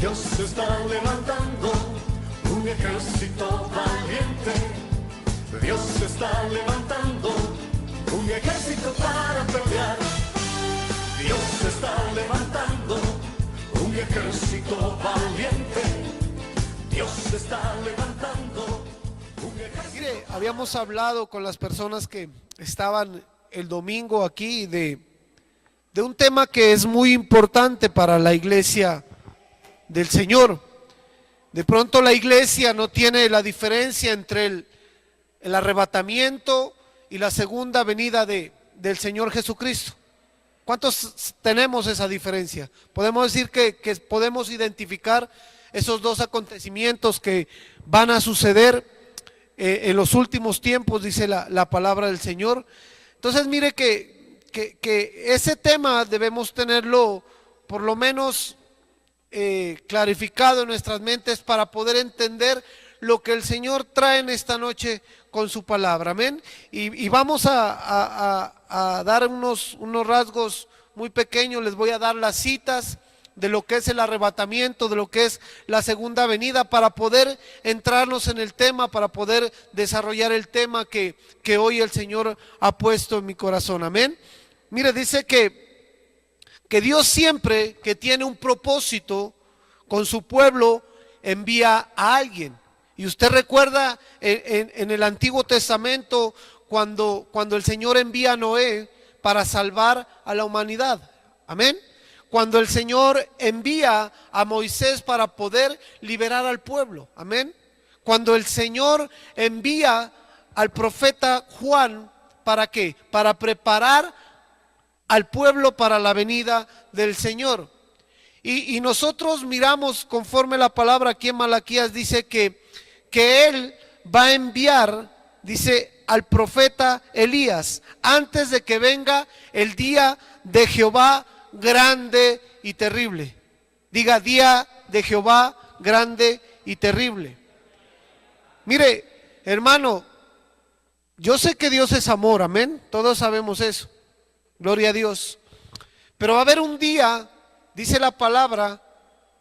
Dios está levantando un ejército valiente. Dios está levantando un ejército para pelear. Dios está levantando un ejército valiente. Dios está levantando un ejército. Mire, habíamos hablado con las personas que estaban el domingo aquí de un tema que es muy importante para la iglesia del Señor. De pronto la iglesia no tiene la diferencia entre el arrebatamiento y la segunda venida del Señor Jesucristo. ¿Cuántos tenemos esa diferencia? Podemos decir que podemos identificar esos dos acontecimientos que van a suceder en los últimos tiempos, dice la palabra del Señor. Entonces mire que ese tema debemos tenerlo por lo menos clarificado en nuestras mentes para poder entender lo que el Señor trae en esta noche con su palabra, amén. Y vamos a dar unos rasgos muy pequeños. Les voy a dar las citas de lo que es el arrebatamiento, de lo que es la segunda venida, para poder entrarnos en el tema, para poder desarrollar el tema que hoy el Señor ha puesto en mi corazón, amén. Mire, dice que Dios siempre que tiene un propósito con su pueblo envía a alguien. Y usted recuerda en el Antiguo Testamento cuando el Señor envía a Noé para salvar a la humanidad, amén. Cuando el Señor envía a Moisés para poder liberar al pueblo, amén. Cuando el Señor envía al profeta Juan, ¿para qué? Para preparar al pueblo para la venida del Señor. Y nosotros miramos conforme la palabra aquí en Malaquías, dice que Él va a enviar, dice, al profeta Elías, antes de que venga el día de Jehová grande y terrible. Diga, día de Jehová grande y terrible. Mire, hermano, yo sé que Dios es amor, amén. Todos sabemos eso. Gloria a Dios. Pero va a haber un día, dice la palabra,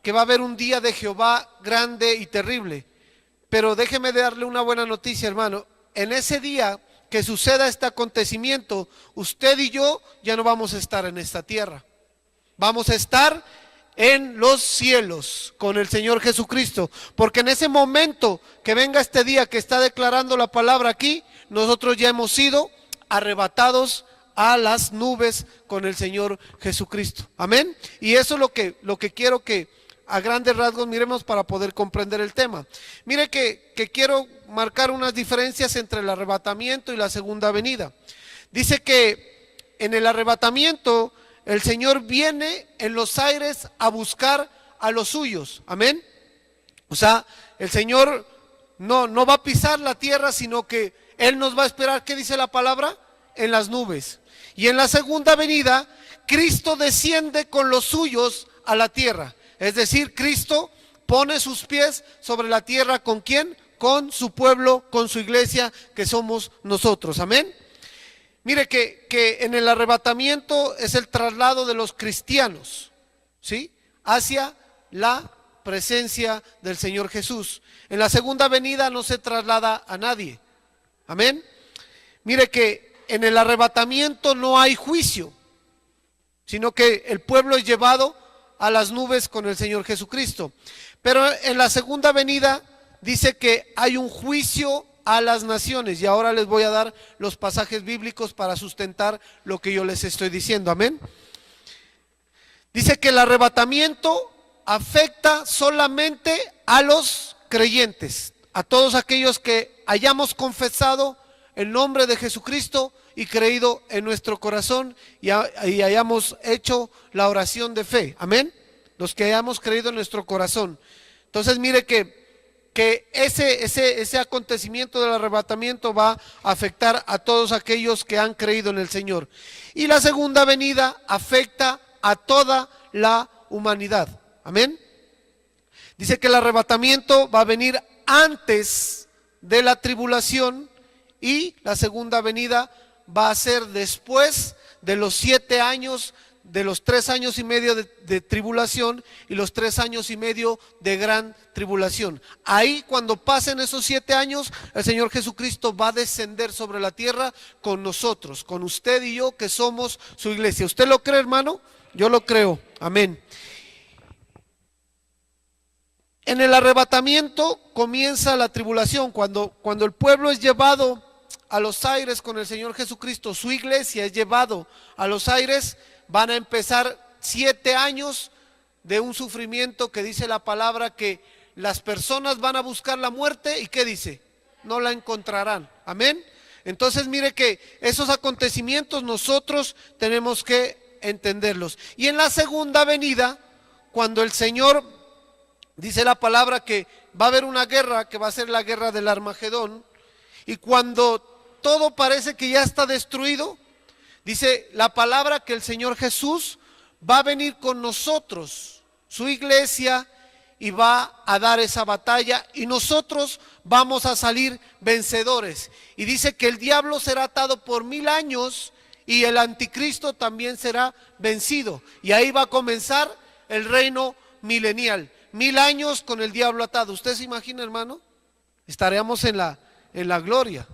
que va a haber un día de Jehová grande y terrible. Pero déjeme darle una buena noticia, hermano. En ese día que suceda este acontecimiento, usted y yo ya no vamos a estar en esta tierra. Vamos a estar en los cielos con el Señor Jesucristo. Porque en ese momento que venga este día que está declarando la palabra aquí, nosotros ya hemos sido arrebatados a las nubes con el Señor Jesucristo, amén. Y eso es lo que quiero que a grandes rasgos miremos para poder comprender el tema. Mire que quiero marcar unas diferencias entre el arrebatamiento y la segunda venida. Dice que en el arrebatamiento el Señor viene en los aires a buscar a los suyos, amén. O sea, el Señor no va a pisar la tierra, sino que Él nos va a esperar. ¿Qué dice la palabra? En las nubes. Y en la segunda venida, Cristo desciende con los suyos a la tierra. Es decir, Cristo pone sus pies sobre la tierra. ¿Con quién? Con su pueblo, con su iglesia, que somos nosotros, amén. Mire que en el arrebatamiento es el traslado de los cristianos, ¿sí?, hacia la presencia del Señor Jesús. En la segunda venida no se traslada a nadie, amén. Mire que en el arrebatamiento no hay juicio, sino que el pueblo es llevado a las nubes con el Señor Jesucristo. Pero en la segunda venida dice que hay un juicio a las naciones. Y ahora les voy a dar los pasajes bíblicos para sustentar lo que yo les estoy diciendo, amén. Dice que el arrebatamiento afecta solamente a los creyentes, a todos aquellos que hayamos confesado el nombre de Jesucristo y creído en nuestro corazón y hayamos hecho la oración de fe, amén. Los que hayamos creído en nuestro corazón. Entonces mire que ese acontecimiento del arrebatamiento va a afectar a todos aquellos que han creído en el Señor. Y la segunda venida afecta a toda la humanidad, amén. Dice que el arrebatamiento va a venir antes de la tribulación y la segunda venida va a ser después de los 7 años de los 3 años y medio de tribulación y los 3 años y medio de gran tribulación. Ahí, cuando pasen esos 7 años, el Señor Jesucristo va a descender sobre la tierra con nosotros, con usted y yo, que somos su iglesia. ¿Usted lo cree, hermano? Yo lo creo. Amén. En el arrebatamiento comienza la tribulación. Cuando el pueblo es llevado a los aires con el Señor Jesucristo, su iglesia es llevado a los aires, van a empezar 7 años de un sufrimiento que dice la palabra que las personas van a buscar la muerte y ¿qué dice? No la encontrarán. Amén. Entonces mire que esos acontecimientos nosotros tenemos que entenderlos. Y en la segunda venida, cuando el Señor, dice la palabra que va a haber una guerra, que va a ser la guerra del Armagedón, y cuando todo parece que ya está destruido, dice la palabra que el Señor Jesús va a venir con nosotros, su iglesia, y va a dar esa batalla y nosotros vamos a salir vencedores. Y dice que el diablo será atado por 1000 años y el anticristo también será vencido. Y ahí va a comenzar el reino milenial. 1000 años con el diablo atado. ¿Usted se imagina, hermano? Estaremos en la gloria.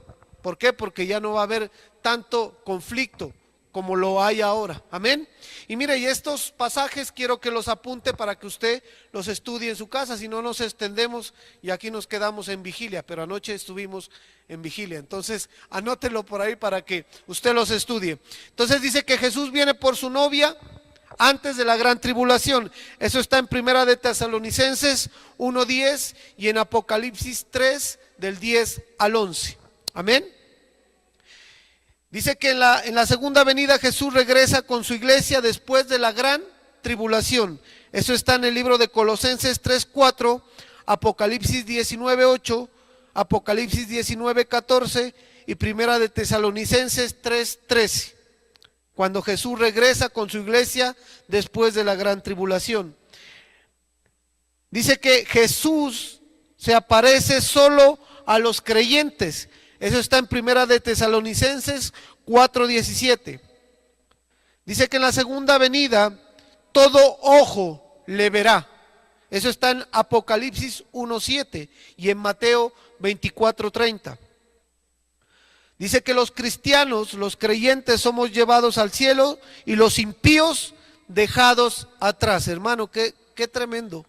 ¿Por qué? Porque ya no va a haber tanto conflicto como lo hay ahora. Amén. Y mire, y estos pasajes quiero que los apunte para que usted los estudie en su casa, si no nos extendemos y aquí nos quedamos en vigilia, pero anoche estuvimos en vigilia, entonces anótelo por ahí para que usted los estudie. Entonces dice que Jesús viene por su novia antes de la gran tribulación. Eso está en Primera de Tesalonicenses 1:10 y en Apocalipsis 3 del 10 al 11. Amén. Dice que en la segunda venida Jesús regresa con su iglesia después de la gran tribulación. Eso está en el libro de Colosenses 3:4, Apocalipsis 19:8, Apocalipsis 19:14 y Primera de Tesalonicenses 3:13. Cuando Jesús regresa con su iglesia después de la gran tribulación. Dice que Jesús se aparece solo a los creyentes. Eso está en Primera de Tesalonicenses 4:17. Dice que en la segunda venida todo ojo le verá. Eso está en Apocalipsis 1:7 y en Mateo 24:30. Dice que los cristianos, los creyentes, somos llevados al cielo y los impíos dejados atrás. Hermano, qué tremendo.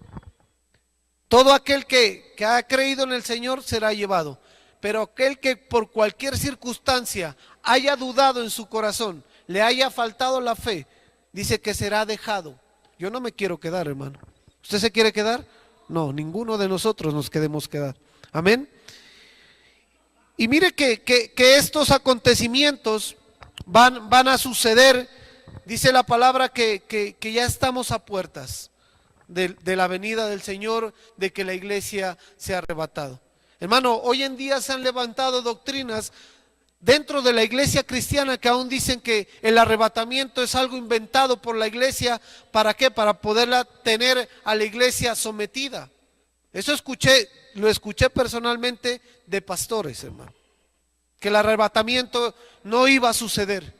Todo aquel que ha creído en el Señor será llevado. Pero aquel que por cualquier circunstancia haya dudado en su corazón, le haya faltado la fe, dice que será dejado. Yo no me quiero quedar, hermano. ¿Usted se quiere quedar? No, ninguno de nosotros nos queremos quedar. Amén. Y mire que estos acontecimientos van a suceder. Dice la palabra que ya estamos a puertas de la venida del Señor, de que la iglesia sea arrebatado. Hermano, hoy en día se han levantado doctrinas dentro de la iglesia cristiana que aún dicen que el arrebatamiento es algo inventado por la iglesia. ¿Para qué? Para poderla tener a la iglesia sometida. Eso lo escuché personalmente de pastores, hermano. Que el arrebatamiento no iba a suceder.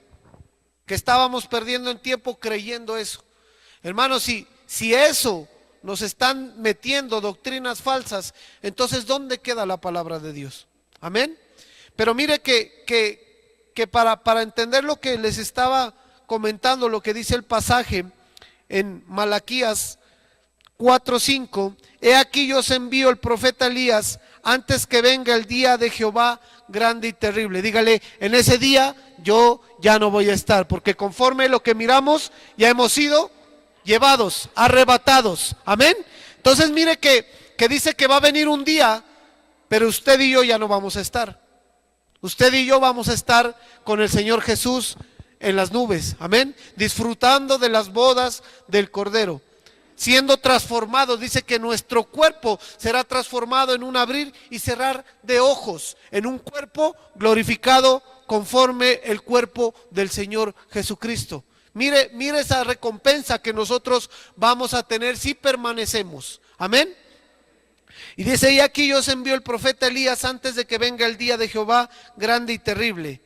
Que estábamos perdiendo el tiempo creyendo eso. Hermano, si eso nos están metiendo doctrinas falsas, entonces ¿dónde queda la palabra de Dios? Amén. Pero mire que para entender lo que les estaba comentando, lo que dice el pasaje en Malaquías 4:5, he aquí yo os envío el profeta Elías antes que venga el día de Jehová grande y terrible. Dígale, en ese día yo ya no voy a estar, porque conforme lo que miramos ya hemos sido llevados, arrebatados. Amén. Entonces mire que dice que va a venir un día, pero usted y yo ya no vamos a estar. Usted y yo vamos a estar con el Señor Jesús en las nubes. Amén. Disfrutando de las bodas del Cordero, siendo transformados. Dice que nuestro cuerpo será transformado en un abrir y cerrar de ojos, en un cuerpo glorificado conforme el cuerpo del Señor Jesucristo. Mire esa recompensa que nosotros vamos a tener si permanecemos. Amén. Y dice, y aquí yo os envío el profeta Elías antes de que venga el día de Jehová grande y terrible.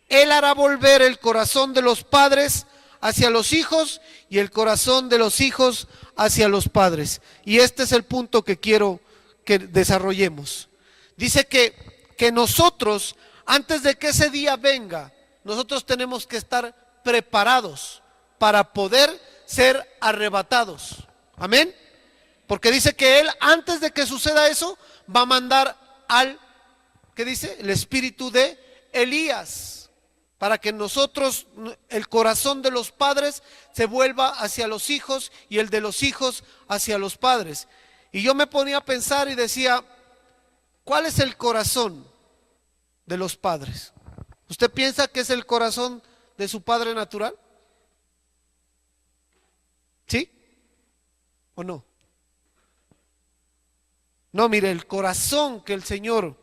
Él hará volver el corazón de los padres hacia los hijos y el corazón de los hijos hacia los padres. Y este es el punto que quiero que desarrollemos. Dice que nosotros, antes de que ese día venga, nosotros tenemos que estar preparados para poder ser arrebatados. Amén. Porque dice que Él, antes de que suceda eso, va a mandar ¿qué dice? El espíritu de Elías. Para que nosotros, el corazón de los padres se vuelva hacia los hijos y el de los hijos hacia los padres. Y yo me ponía a pensar y decía, ¿cuál es el corazón de los padres? ¿Usted piensa que es el corazón de su padre natural? ¿Sí? ¿O no? No, mire, el corazón que el Señor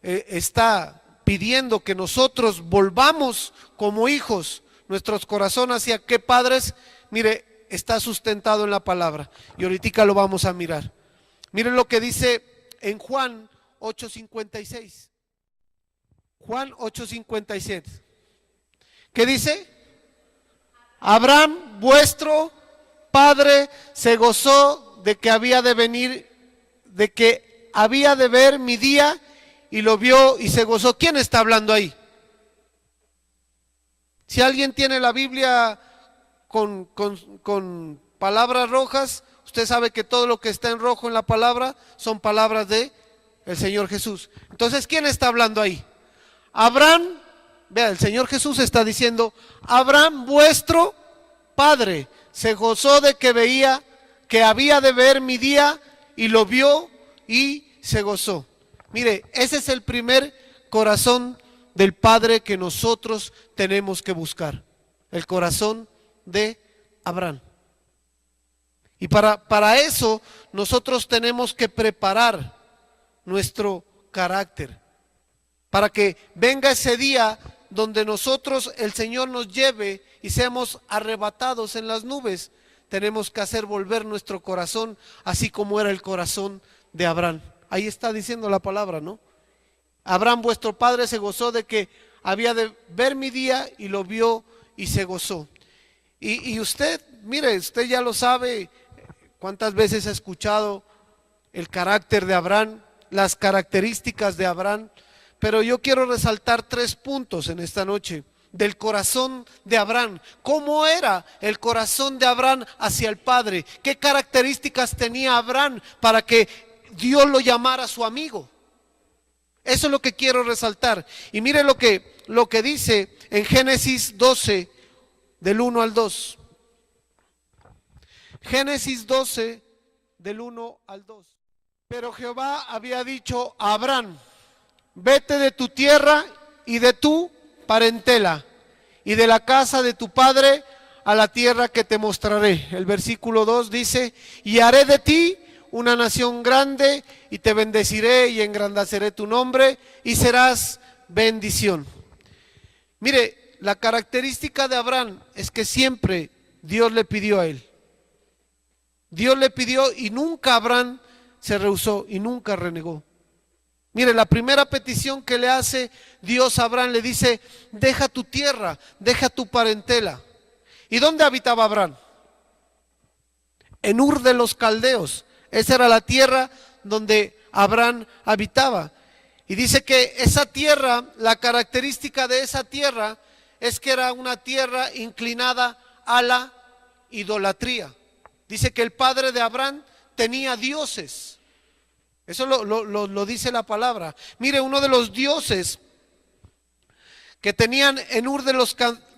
está pidiendo que nosotros volvamos como hijos, nuestros corazones hacia qué padres, mire, está sustentado en la palabra. Y ahorita lo vamos a mirar. Miren lo que dice en Juan 8:56. Juan 8:57. ¿Qué dice? Abraham, vuestro padre, se gozó de que había de venir, de que había de ver mi día, y lo vio y se gozó. ¿Quién está hablando ahí? Si alguien tiene la Biblia con palabras rojas, usted sabe que todo lo que está en rojo en la palabra son palabras de el Señor Jesús. Entonces, ¿quién está hablando ahí? Abraham, vea, el Señor Jesús está diciendo, Abraham, vuestro padre, se gozó de que veía que había de ver mi día, y lo vio y se gozó. Mire, ese es el primer corazón del Padre que nosotros tenemos que buscar. El corazón de Abraham. Y para eso nosotros tenemos que preparar nuestro carácter. Para que venga ese día donde nosotros, el Señor nos lleve y seamos arrebatados en las nubes. Tenemos que hacer volver nuestro corazón así como era el corazón de Abraham. Ahí está diciendo la palabra, ¿no? Abraham, vuestro padre, se gozó de que había de ver mi día, y lo vio y se gozó. Y usted, mire, usted ya lo sabe, cuántas veces ha escuchado el carácter de Abraham, las características de Abraham, pero yo quiero resaltar 3 puntos en esta noche del corazón de Abraham. ¿Cómo era el corazón de Abraham hacia el Padre? ¿Qué características tenía Abraham para que Dios lo llamara su amigo? Eso es lo que quiero resaltar. Y mire lo que dice en Génesis 12, del 1 al 2. Génesis 12, del 1 al 2. Pero Jehová había dicho a Abraham, vete de tu tierra y de tu parentela y de la casa de tu padre a la tierra que te mostraré. El versículo 2 dice, y haré de ti una nación grande, y te bendeciré y engrandeceré tu nombre, y serás bendición. Mire, la característica de Abraham es que siempre Dios le pidió a él. Dios le pidió y nunca Abraham se rehusó y nunca renegó. Mire, la primera petición que le hace Dios a Abraham, le dice, deja tu tierra, deja tu parentela. ¿Y dónde habitaba Abraham? En Ur de los Caldeos. Esa era la tierra donde Abraham habitaba. Y dice que esa tierra, la característica de esa tierra es que era una tierra inclinada a la idolatría. Dice que el padre de Abraham tenía dioses. Eso lo dice la palabra. Mire, uno de los dioses que tenían en Ur de los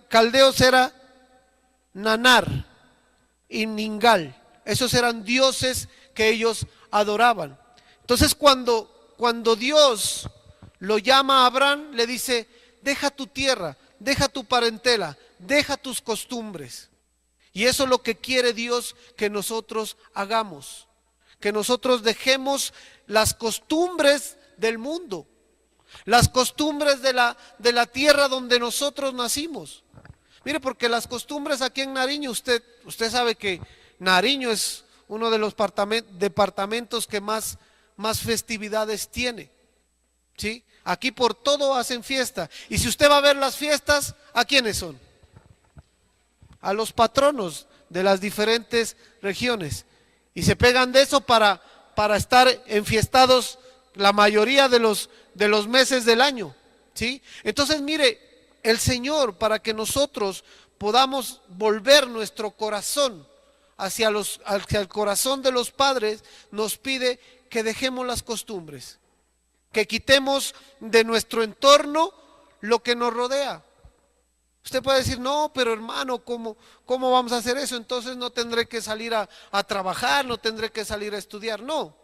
Caldeos era Nanar y Ningal. Esos eran dioses que ellos adoraban. Entonces cuando Dios lo llama a Abraham, le dice, deja tu tierra, deja tu parentela, deja tus costumbres. Y eso es lo que quiere Dios que nosotros hagamos, que nosotros dejemos las costumbres del mundo, las costumbres de la tierra donde nosotros nacimos. Mire, porque las costumbres aquí en Nariño, usted sabe que Nariño es uno de los departamentos que más festividades tiene, ¿sí? Aquí por todo hacen fiesta. Y si usted va a ver las fiestas, ¿a quiénes son? a los patronos de las diferentes regiones y se pegan de eso para estar enfiestados la mayoría de los meses del año, ¿sí? Entonces mire, el Señor, para que nosotros podamos volver nuestro corazón hacia el corazón de los padres, nos pide que dejemos las costumbres, que quitemos de nuestro entorno lo que nos rodea. Usted puede decir, no, pero hermano, ¿cómo vamos a hacer eso? Entonces no tendré que salir a trabajar, no tendré que salir a estudiar. No,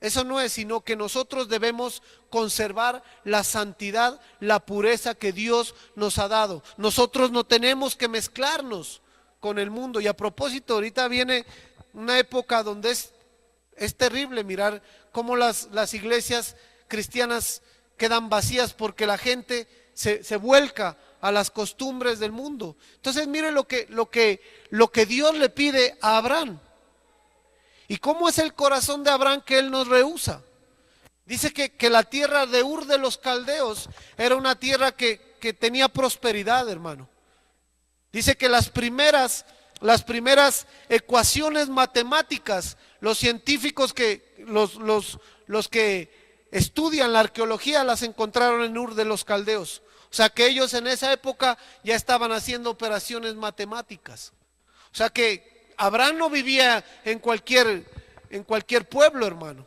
eso no es, sino que nosotros debemos conservar la santidad, la pureza que Dios nos ha dado. Nosotros no tenemos que mezclarnos con el mundo. Y a propósito, ahorita viene una época donde es terrible mirar cómo las iglesias cristianas quedan vacías porque la gente se vuelca a las costumbres del mundo. Entonces mire lo que Dios le pide a Abraham. ¿Y cómo es el corazón de Abraham que él nos rehúsa? Dice que la tierra de Ur de los Caldeos era una tierra que tenía prosperidad, hermano. Dice que las primeras ecuaciones matemáticas, los científicos los que estudian la arqueología las encontraron en Ur de los Caldeos. O sea que ellos en esa época ya estaban haciendo operaciones matemáticas. O sea que Abraham no vivía en cualquier pueblo, hermano.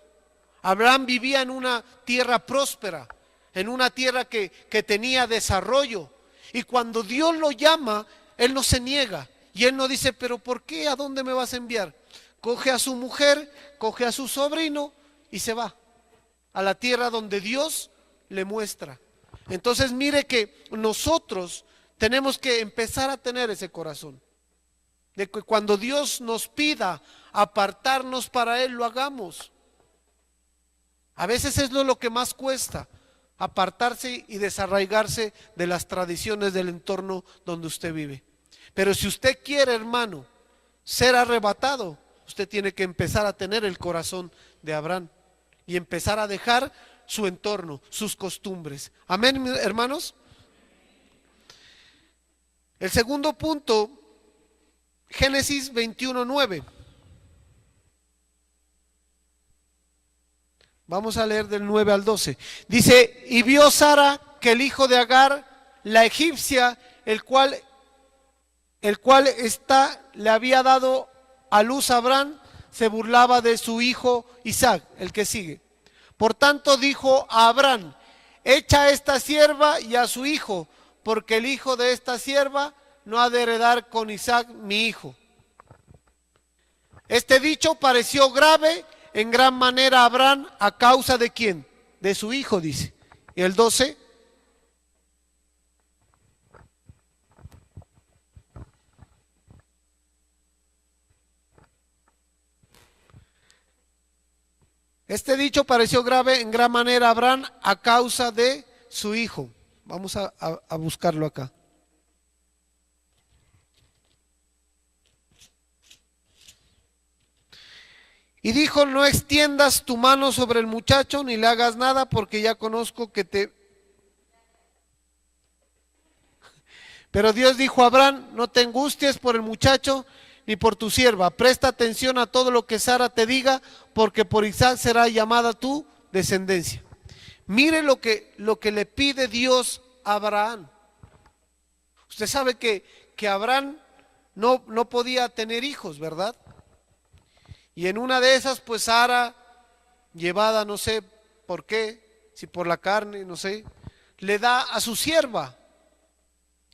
Abraham vivía en una tierra próspera, en una tierra que tenía desarrollo. Y cuando Dios lo llama, él no se niega. Y él no dice, pero ¿por qué? ¿A dónde me vas a enviar? Coge a su mujer, coge a su sobrino y se va a la tierra donde Dios le muestra. Entonces mire que nosotros tenemos que empezar a tener ese corazón, de que cuando Dios nos pida apartarnos para Él, lo hagamos. A veces es lo que más cuesta, apartarse y desarraigarse de las tradiciones del entorno donde usted vive. Pero si usted quiere, hermano, ser arrebatado, usted tiene que empezar a tener el corazón de Abraham y empezar a dejar su entorno, sus costumbres. Amén, hermanos. El segundo punto, Génesis 21:9. Vamos a leer del 9 al 12. Dice, y vio Sara que el hijo de Agar, la egipcia, el cual le había dado a luz a Abraham, se burlaba de su hijo Isaac, el que sigue. Por tanto dijo a Abraham, echa a esta sierva y a su hijo, porque el hijo de esta sierva no ha de heredar con Isaac mi hijo. Este dicho pareció grave en gran manera a Abraham a causa de ¿quién? De su hijo, dice. Y el 12. Este dicho pareció grave en gran manera a Abraham a causa de su hijo. Vamos a buscarlo acá. Y dijo, no extiendas tu mano sobre el muchacho ni le hagas nada porque ya conozco que te... Pero Dios dijo a Abraham, no te angusties por el muchacho ni por tu sierva. Presta atención a todo lo que Sara te diga, porque por Isaac será llamada tu descendencia. Mire lo que le pide Dios a Abraham. Usted sabe que Abraham no podía tener hijos, ¿verdad? Y en una de esas, pues Sara, llevada no sé por qué, si por la carne, no sé, le da a su sierva.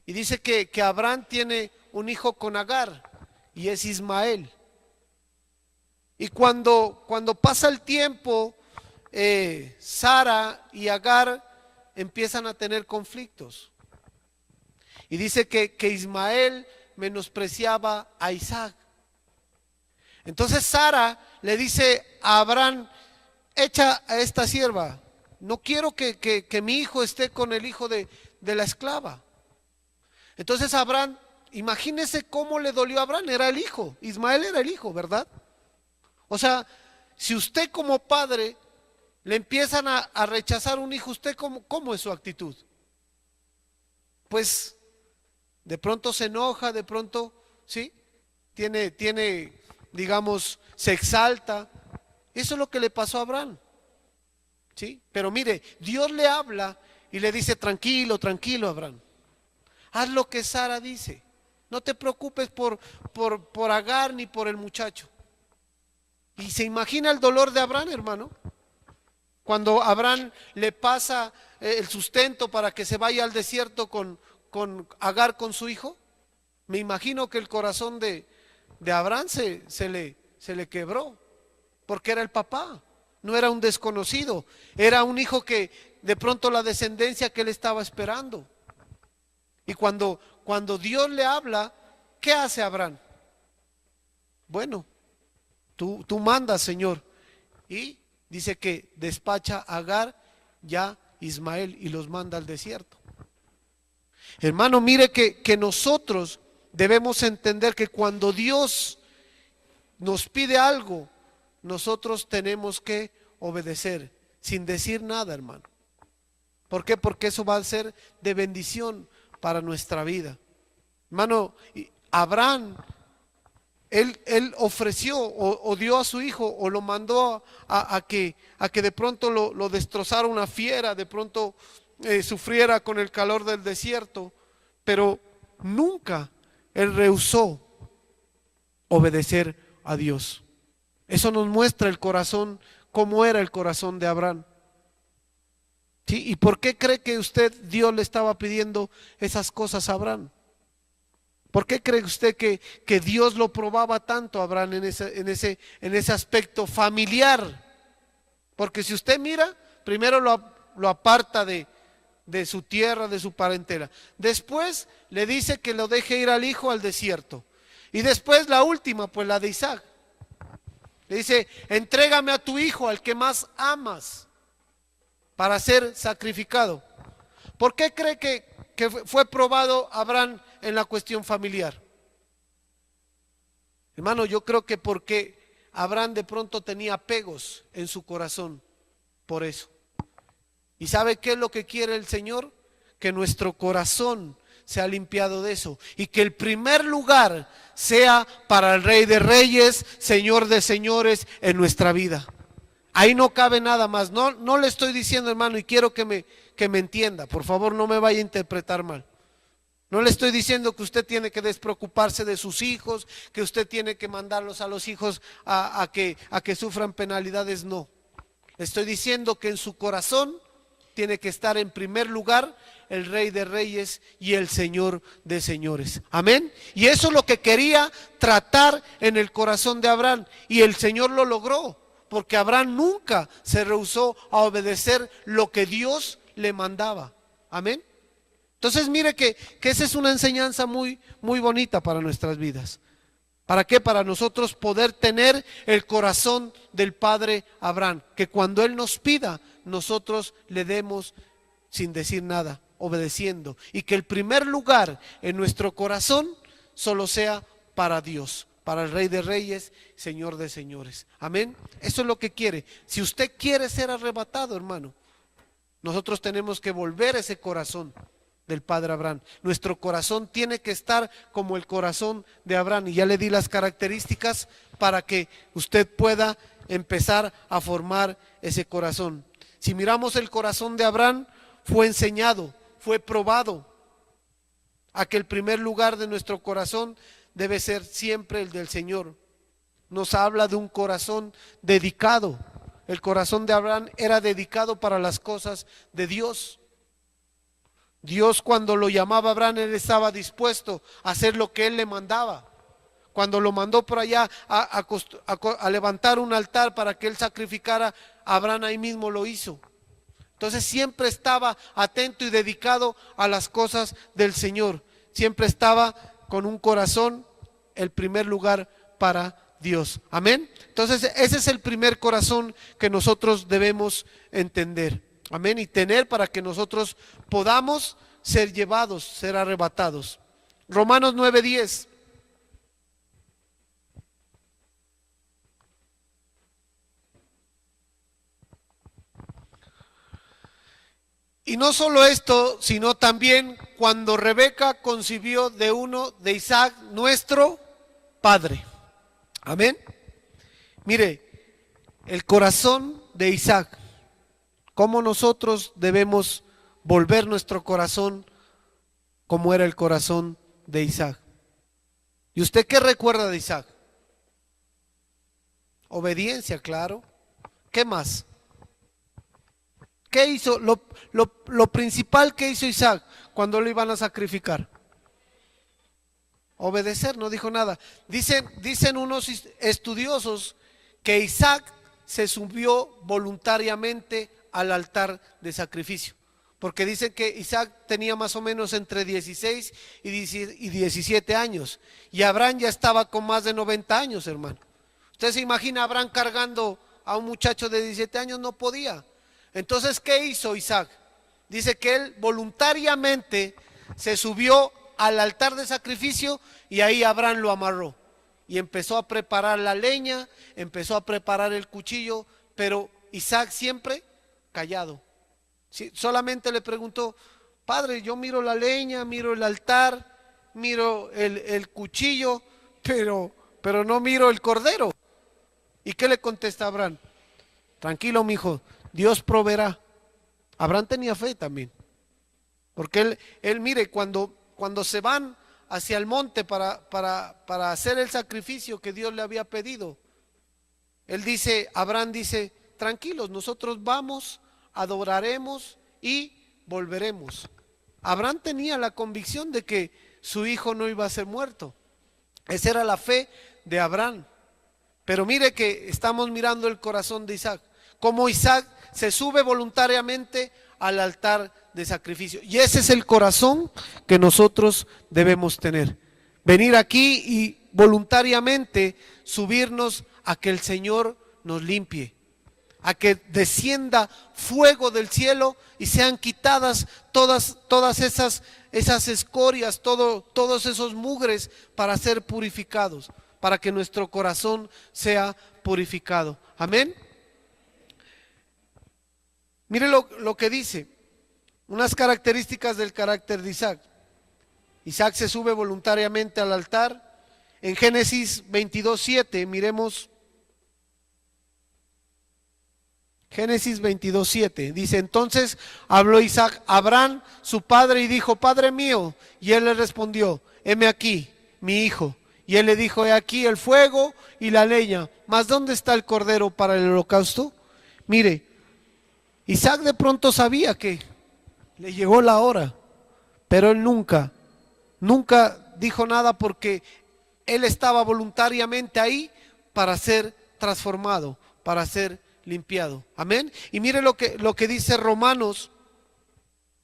Y dice que Abraham tiene un hijo con Agar, y es Ismael. Y cuando pasa el tiempo, Sara y Agar empiezan a tener conflictos. Y dice que Ismael menospreciaba a Isaac. Entonces Sara le dice a Abraham, echa a esta sierva, no quiero que mi hijo esté con el hijo de la esclava. Entonces Abraham, imagínese cómo le dolió a Abraham, era el hijo, Ismael era el hijo, ¿verdad? O sea, si usted como padre le empiezan a rechazar un hijo, ¿usted cómo es su actitud? Pues de pronto se enoja, de pronto ¿sí? Digamos, se exalta. Eso es lo que le pasó a Abraham, ¿sí? Pero mire, Dios le habla y le dice, tranquilo, tranquilo, Abraham. Haz lo que Sara dice. No te preocupes por Agar ni por el muchacho. Y se imagina el dolor de Abraham, hermano. Cuando Abraham le pasa el sustento para que se vaya al desierto con Agar, con su hijo. Me imagino que el corazón de Abraham se le quebró, porque era el papá, no era un desconocido, era un hijo que de pronto la descendencia que él estaba esperando. Y cuando Dios le habla, ¿qué hace Abraham? Bueno, tú mandas, Señor. Y dice que despacha a Agar, ya Ismael, y los manda al desierto. Hermano, mire que nosotros debemos entender que cuando Dios nos pide algo, nosotros tenemos que obedecer, sin decir nada, hermano. ¿Por qué? Porque eso va a ser de bendición para nuestra vida. Hermano, Abraham, él ofreció o dio a su hijo o lo mandó a que de pronto lo destrozara una fiera, de pronto sufriera con el calor del desierto, pero nunca él rehusó obedecer a Dios. Eso nos muestra el corazón, cómo era el corazón de Abraham. ¿Sí? ¿Y por qué cree que Dios le estaba pidiendo esas cosas a Abraham? ¿Por qué cree usted que Dios lo probaba tanto a Abraham en ese aspecto familiar? Porque si usted mira, primero lo aparta de su tierra, de su parentela. Después le dice que lo deje ir al hijo al desierto. Y después la última, pues la de Isaac. Le dice, entrégame a tu hijo, al que más amas, para ser sacrificado. ¿Por qué cree que fue probado Abraham en la cuestión familiar? Hermano, yo creo que porque Abraham de pronto tenía apegos en su corazón, por eso. ¿Y sabe qué es lo que quiere el Señor? Que nuestro corazón sea limpiado de eso y que el primer lugar sea para el Rey de Reyes, Señor de Señores en nuestra vida. Ahí no cabe nada más. No le estoy diciendo, hermano, y quiero que me entienda, por favor, no me vaya a interpretar mal. No le estoy diciendo que usted tiene que despreocuparse de sus hijos, que usted tiene que mandarlos a los hijos a que sufran penalidades, no. Le estoy diciendo que en su corazón tiene que estar en primer lugar el Rey de Reyes y el Señor de Señores. Amén. Y eso es lo que quería tratar en el corazón de Abraham. Y el Señor lo logró, porque Abraham nunca se rehusó a obedecer lo que Dios le mandaba. Amén. Entonces mire que esa es una enseñanza muy, muy bonita para nuestras vidas. ¿Para qué? Para nosotros poder tener el corazón del Padre Abraham, que cuando Él nos pida, nosotros le demos sin decir nada, obedeciendo, y que el primer lugar en nuestro corazón solo sea para Dios, para el Rey de Reyes, Señor de Señores. Amén. Eso es lo que quiere. Si usted quiere ser arrebatado, hermano, nosotros tenemos que volver ese corazón del Padre Abraham. Nuestro corazón tiene que estar como el corazón de Abraham, y ya le di las características para que usted pueda empezar a formar ese corazón. Si miramos el corazón de Abraham, fue enseñado, fue probado a que el primer lugar de nuestro corazón debe ser siempre el del Señor. Nos habla de un corazón dedicado. El corazón de Abraham era dedicado para las cosas de Dios. Dios, cuando lo llamaba a Abraham, él estaba dispuesto a hacer lo que él le mandaba. Cuando lo mandó por allá a levantar un altar para que él sacrificara, Abraham ahí mismo lo hizo. Entonces siempre estaba atento y dedicado a las cosas del Señor. Siempre estaba con un corazón, el primer lugar para Dios. Amén. Entonces ese es el primer corazón que nosotros debemos entender. Amén. Y tener para que nosotros podamos ser llevados, ser arrebatados. Romanos 9:10. Y no solo esto, sino también cuando Rebeca concibió de uno de Isaac, nuestro padre. Amén. Mire, el corazón de Isaac, cómo nosotros debemos volver nuestro corazón como era el corazón de Isaac. ¿Y usted qué recuerda de Isaac? Obediencia, claro. ¿Qué más? ¿Qué hizo? Lo principal que hizo Isaac cuando lo iban a sacrificar. Obedecer, no dijo nada. Dicen unos estudiosos que Isaac se subió voluntariamente al altar de sacrificio. Porque dicen que Isaac tenía más o menos entre 16 y 17 años. Y Abraham ya estaba con más de 90 años, hermano. ¿Usted se imagina a Abraham cargando a un muchacho de 17 años? No podía. Entonces, ¿qué hizo Isaac? Dice que él voluntariamente se subió al altar de sacrificio y ahí Abraham lo amarró. Y empezó a preparar la leña, empezó a preparar el cuchillo, pero Isaac siempre callado. Sí, solamente le preguntó: padre, yo miro la leña, miro el altar, miro el cuchillo, pero no miro el cordero. ¿Y qué le contesta Abraham? Tranquilo, mijo, Dios proveerá. Abraham tenía fe también, porque él mire, cuando se van hacia el monte para hacer el sacrificio que Dios le había pedido, Abraham dice: tranquilos, nosotros vamos, adoraremos y volveremos. Abraham tenía la convicción de que su hijo no iba a ser muerto. Esa era la fe de Abraham. Pero mire que estamos mirando el corazón de Isaac, como Isaac se sube voluntariamente al altar de sacrificio. Y ese es el corazón que nosotros debemos tener. Venir aquí y voluntariamente subirnos a que el Señor nos limpie, a que descienda fuego del cielo y sean quitadas todas esas escorias, todos esos mugres, para ser purificados, para que nuestro corazón sea purificado. Amén. Mire lo que dice, unas características del carácter de Isaac. Isaac se sube voluntariamente al altar. En Génesis 22:7, miremos. Génesis 22:7 dice: entonces habló Isaac a Abraham su padre y dijo: Padre mío. Y él le respondió: heme aquí, mi hijo. Y él le dijo: he aquí el fuego y la leña, mas ¿dónde está el cordero para el holocausto? Mire, Isaac de pronto sabía que le llegó la hora, pero él nunca dijo nada, porque él estaba voluntariamente ahí para ser transformado, para ser limpiado. Amén. Y mire lo que dice Romanos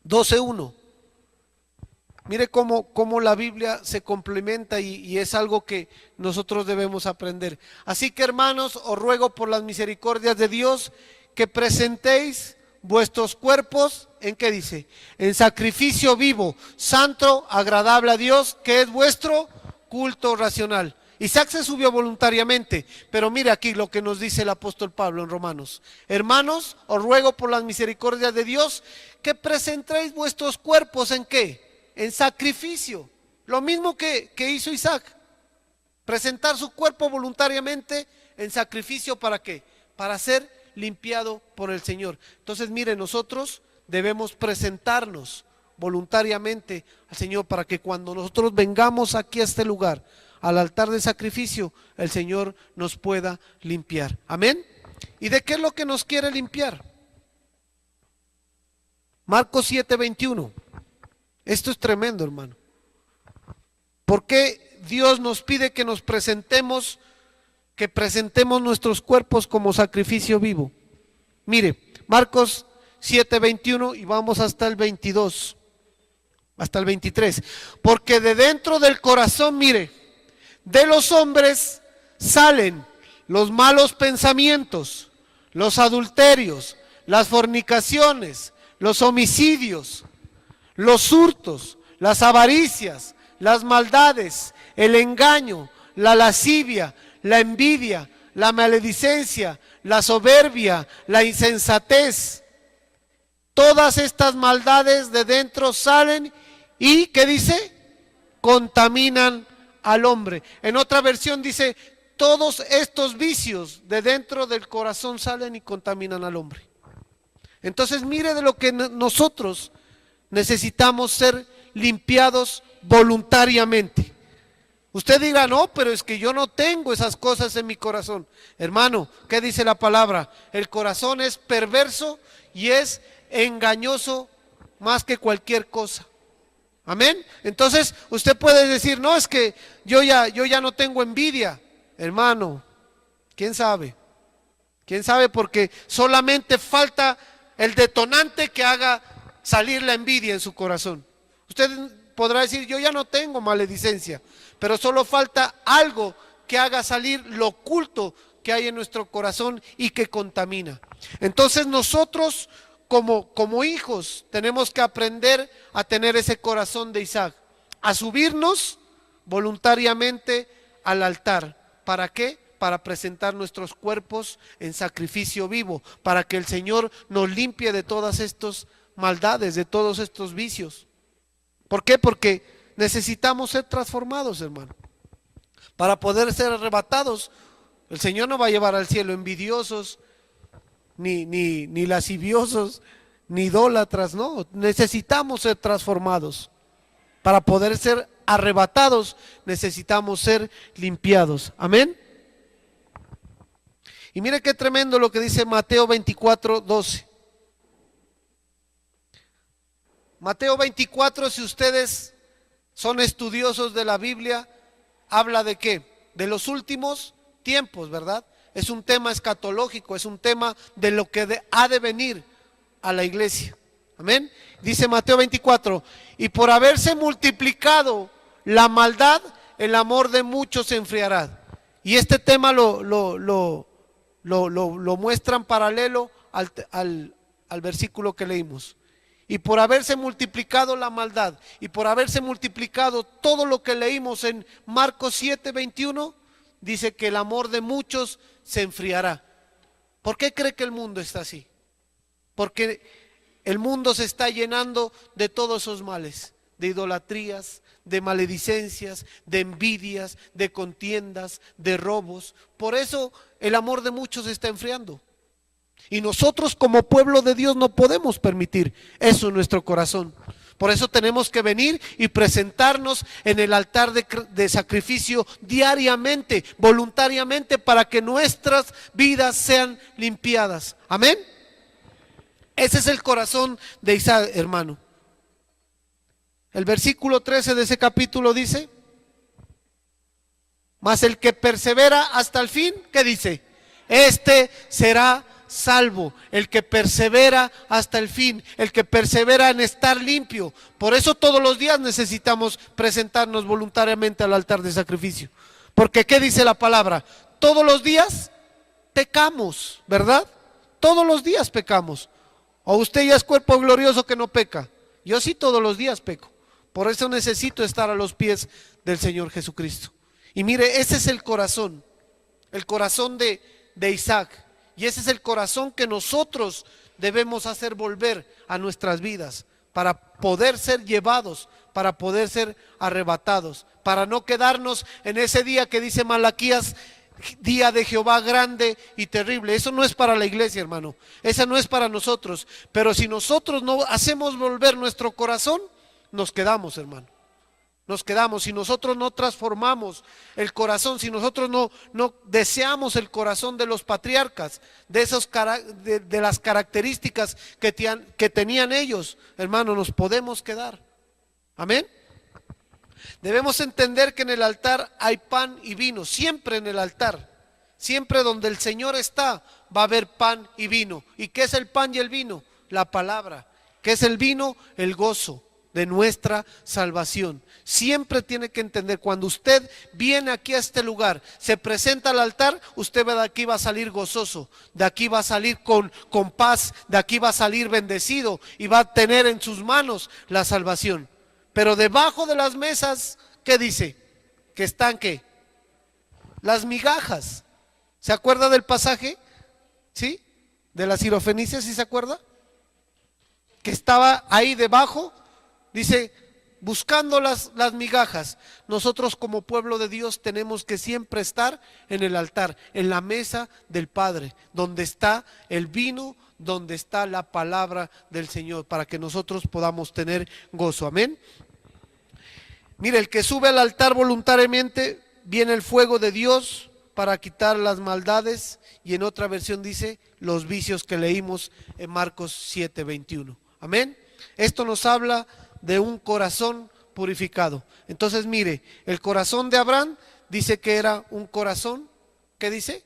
12:1. Mire cómo la Biblia se complementa y es algo que nosotros debemos aprender. Así que, hermanos, os ruego por las misericordias de Dios que presentéis vuestros cuerpos, ¿en qué dice? En sacrificio vivo, santo, agradable a Dios, que es vuestro culto racional. Isaac se subió voluntariamente, pero mire aquí lo que nos dice el apóstol Pablo en Romanos. Hermanos, os ruego por las misericordias de Dios que presentéis vuestros cuerpos, ¿en qué? En sacrificio. Lo mismo que hizo Isaac. Presentar su cuerpo voluntariamente en sacrificio, ¿para qué? Para ser limpiado por el Señor. Entonces, mire, nosotros debemos presentarnos voluntariamente al Señor, para que cuando nosotros vengamos aquí a este lugar, al altar de sacrificio, el Señor nos pueda limpiar. Amén. ¿Y de qué es lo que nos quiere limpiar? Marcos 7:21. Esto es tremendo, hermano. ¿Por qué Dios nos pide que nos presentemos, que presentemos nuestros cuerpos como sacrificio vivo? Mire, Marcos 7:21 y vamos hasta el 22, hasta el 23. Porque de dentro del corazón, mire, de los hombres salen los malos pensamientos, los adulterios, las fornicaciones, los homicidios, los hurtos, las avaricias, las maldades, el engaño, la lascivia, la envidia, la maledicencia, la soberbia, la insensatez. todas estas maldades de dentro salen y, ¿qué dice? Contaminan al hombre. En otra versión dice, todos estos vicios de dentro del corazón salen y contaminan al hombre. Entonces mire de lo que nosotros necesitamos ser limpiados voluntariamente. Usted dirá, no, pero es que yo no tengo esas cosas en mi corazón. Hermano, ¿qué dice la palabra? El corazón es perverso y es engañoso más que cualquier cosa. Amén. Entonces usted puede decir, no, es que yo ya no tengo envidia. Hermano, ¿quién sabe? ¿Quién sabe? Porque solamente falta el detonante que haga salir la envidia en su corazón. Usted podrá decir, yo ya no tengo maledicencia, pero solo falta algo que haga salir lo oculto que hay en nuestro corazón y que contamina. Entonces nosotros como hijos tenemos que aprender a tener ese corazón de Isaac, a subirnos voluntariamente al altar. ¿Para qué? Para presentar nuestros cuerpos en sacrificio vivo, para que el Señor nos limpie de todas estas maldades, de todos estos vicios. ¿Por qué? Porque necesitamos ser transformados, hermano. Para poder ser arrebatados, el Señor no va a llevar al cielo envidiosos, ni lasciviosos, ni idólatras, no. Necesitamos ser transformados. Para poder ser arrebatados, necesitamos ser limpiados. Amén. Y mire qué tremendo lo que dice Mateo 24:12. Mateo 24, si ustedes son estudiosos de la Biblia, habla de qué? De los últimos tiempos, ¿verdad? Es un tema escatológico, es un tema de lo que ha de venir a la iglesia. Amén. Dice Mateo 24, y por haberse multiplicado la maldad, el amor de muchos se enfriará. Y este tema lo muestran paralelo al versículo que leímos. Y por haberse multiplicado la maldad, y por haberse multiplicado todo lo que leímos en Marcos 7:21, dice que el amor de muchos se enfriará. ¿Por qué cree que el mundo está así? Porque el mundo se está llenando de todos esos males, de idolatrías, de maledicencias, de envidias, de contiendas, de robos. Por eso el amor de muchos se está enfriando. Y nosotros como pueblo de Dios no podemos permitir eso en nuestro corazón. Por eso tenemos que venir y presentarnos en el altar de sacrificio diariamente, voluntariamente, para que nuestras vidas sean limpiadas. Amén. Ese es el corazón de Isaac, hermano. El versículo 13 de ese capítulo dice, mas el que persevera hasta el fin, ¿qué dice? Este será salvo. El que persevera hasta el fin, el que persevera en estar limpio. Por eso todos los días necesitamos presentarnos voluntariamente al altar de sacrificio. Porque ¿qué dice la palabra? Todos los días pecamos, ¿verdad? Todos los días pecamos. ¿O usted ya es cuerpo glorioso que no peca? Yo sí todos los días peco. Por eso necesito estar a los pies del Señor Jesucristo. Y mire, ese es el corazón de Isaac. Y ese es el corazón que nosotros debemos hacer volver a nuestras vidas para poder ser llevados, para poder ser arrebatados, para no quedarnos en ese día que dice Malaquías, día de Jehová grande y terrible. Eso no es para la iglesia, hermano. Esa no es para nosotros. Pero si nosotros no hacemos volver nuestro corazón, nos quedamos, hermano. Nos quedamos. Si nosotros no transformamos el corazón, si nosotros no deseamos el corazón de los patriarcas, de las características que tenían ellos, hermano, nos podemos quedar. Amén. Debemos entender que en el altar hay pan y vino, siempre en el altar, siempre donde el Señor está, va a haber pan y vino. ¿Y qué es el pan y el vino? La palabra. ¿Qué es el vino? El gozo de nuestra salvación. Siempre tiene que entender, cuando usted viene aquí a este lugar, se presenta al altar, usted de aquí va a salir gozoso, de aquí va a salir con paz, de aquí va a salir bendecido y va a tener en sus manos la salvación. Pero debajo de las mesas, ¿qué dice? Que están, ¿qué? Las migajas. ¿Se acuerda del pasaje? ¿Sí? De la sirofenicia, ¿sí se acuerda? que estaba ahí debajo, dice, buscando las migajas. Nosotros como pueblo de Dios tenemos que siempre estar en el altar, en la mesa del Padre, donde está el vino, donde está la palabra del Señor, para que nosotros podamos tener gozo. Amén. Mire, el que sube al altar voluntariamente, viene el fuego de Dios para quitar las maldades, y en otra versión dice los vicios que leímos en Marcos 7:21. Amén. Esto nos habla de un corazón purificado. Entonces mire, el corazón de Abraham dice que era un corazón, ¿qué dice?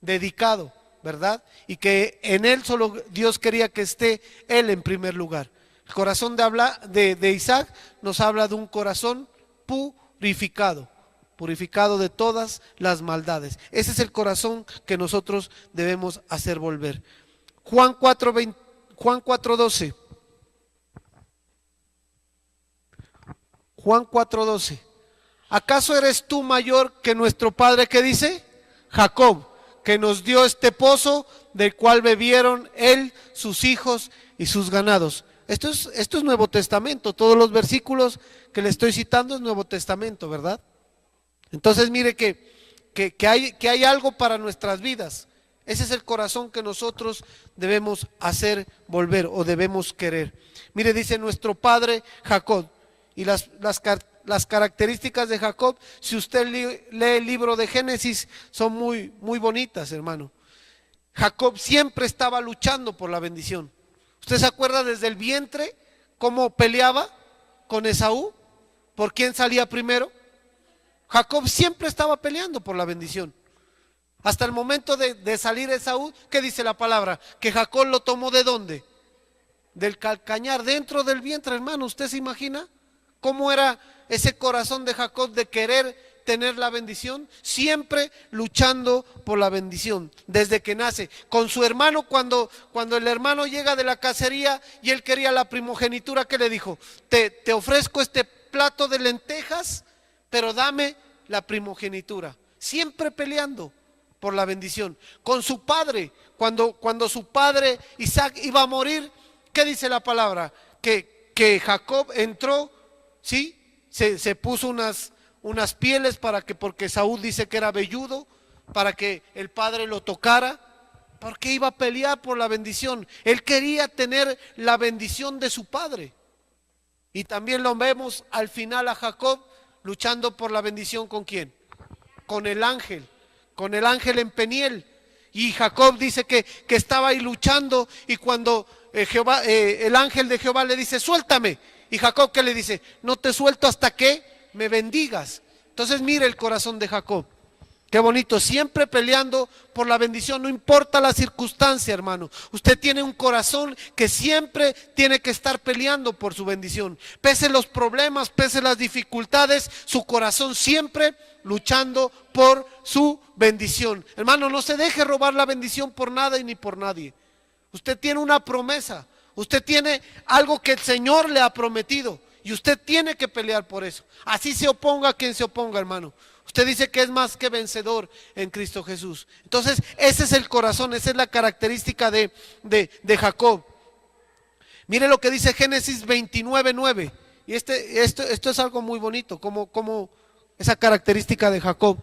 Dedicado, ¿verdad? Y que en él solo Dios quería que esté él en primer lugar. El corazón de Isaac nos habla de un corazón purificado, purificado de todas las maldades. Ese es el corazón que nosotros debemos hacer volver. Juan 4:12. Juan 4:12. ¿Acaso eres tú mayor que nuestro padre, que dice? Jacob, que nos dio este pozo del cual bebieron él, sus hijos y sus ganados. Esto es Nuevo Testamento. Todos los versículos que le estoy citando es Nuevo Testamento, ¿verdad? Entonces mire que hay algo para nuestras vidas. Ese es el corazón que nosotros debemos hacer volver o debemos querer. Mire, dice nuestro padre Jacob. Y las características de Jacob, si usted lee el libro de Génesis, son muy, muy bonitas, hermano. Jacob siempre estaba luchando por la bendición. ¿Usted se acuerda desde el vientre cómo peleaba con Esaú? ¿Por quién salía primero? Jacob siempre estaba peleando por la bendición. Hasta el momento de salir Esaú, ¿qué dice la palabra? Que Jacob lo tomó ¿de dónde? Del calcañar, dentro del vientre, hermano. ¿Usted se imagina cómo era ese corazón de Jacob de querer tener la bendición? Siempre luchando por la bendición, desde que nace. Con su hermano, cuando el hermano llega de la cacería y él quería la primogenitura, ¿qué le dijo? Te ofrezco este plato de lentejas, pero dame la primogenitura. Siempre peleando por la bendición. Con su padre, cuando su padre Isaac iba a morir, ¿qué dice la palabra? Que Jacob entró, ¿sí? Se puso unas pieles porque Saúl dice que era velludo, para que el padre lo tocara, porque iba a pelear por la bendición. Él quería tener la bendición de su padre. Y también lo vemos al final a Jacob luchando por la bendición. ¿Con quién? Con el ángel en Peniel. Y Jacob dice que estaba ahí luchando, y cuando el ángel de Jehová le dice, suéltame, y Jacob, ¿qué le dice? No te suelto hasta que me bendigas. Entonces mire el corazón de Jacob, qué bonito, siempre peleando por la bendición, no importa la circunstancia, hermano. Usted tiene un corazón que siempre tiene que estar peleando por su bendición, pese los problemas, pese las dificultades, su corazón siempre luchando por su bendición. Hermano, no se deje robar la bendición por nada y ni por nadie. Usted tiene una promesa, usted tiene algo que el Señor le ha prometido, y usted tiene que pelear por eso. Así se oponga a quien se oponga, hermano. Usted dice que es más que vencedor en Cristo Jesús. Entonces ese es el corazón, esa es la característica de Jacob. Mire lo que dice Génesis 29:9. Y esto es algo muy bonito, como esa característica de Jacob.